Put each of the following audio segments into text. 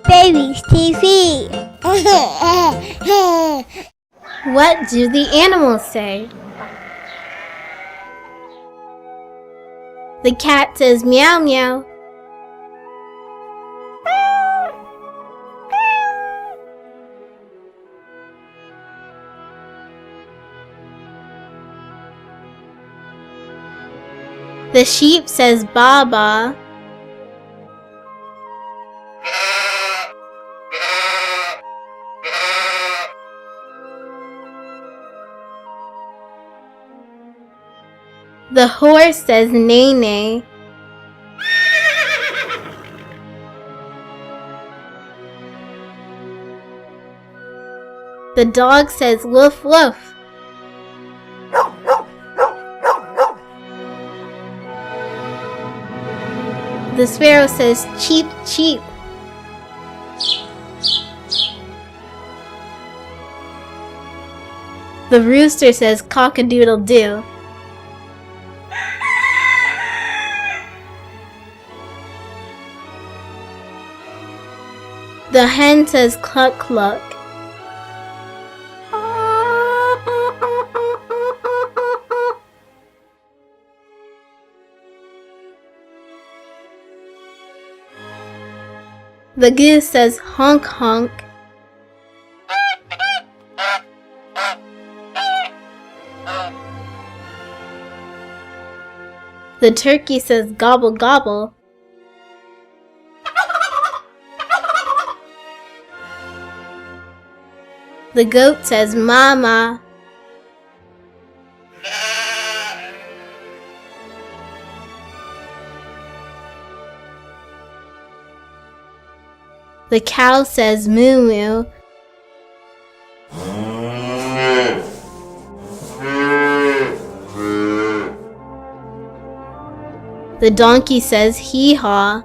Baby's TV. What do the animals say? The cat says meow meow. The sheep says ba ba. The horse says neigh neigh. The dog says woof woof. The sparrow says cheep cheep. The rooster says cock-a-doodle-doo. The hen says cluck cluck. The goose says honk honk. The turkey says gobble gobble. The goat says ma ma. The cow says moo moo. The donkey says hee haw.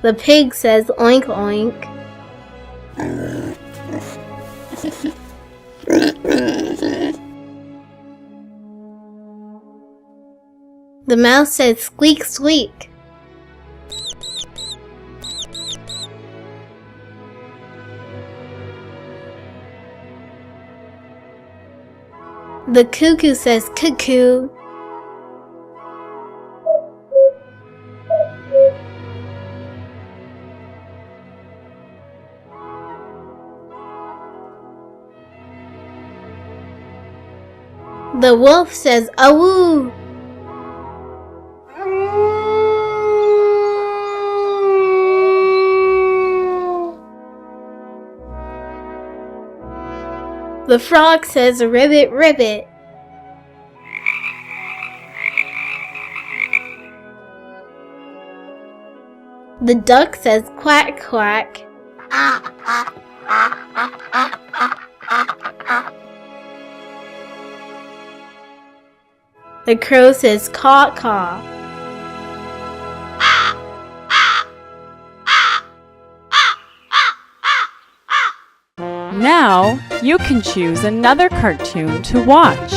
The pig says oink oink. The mouse says squeak squeak. The cuckoo says cuckoo. The wolf says awoo. The frog says ribbit ribbit. The duck says quack quack. The crow says caw caw. Now you can choose another cartoon to watch.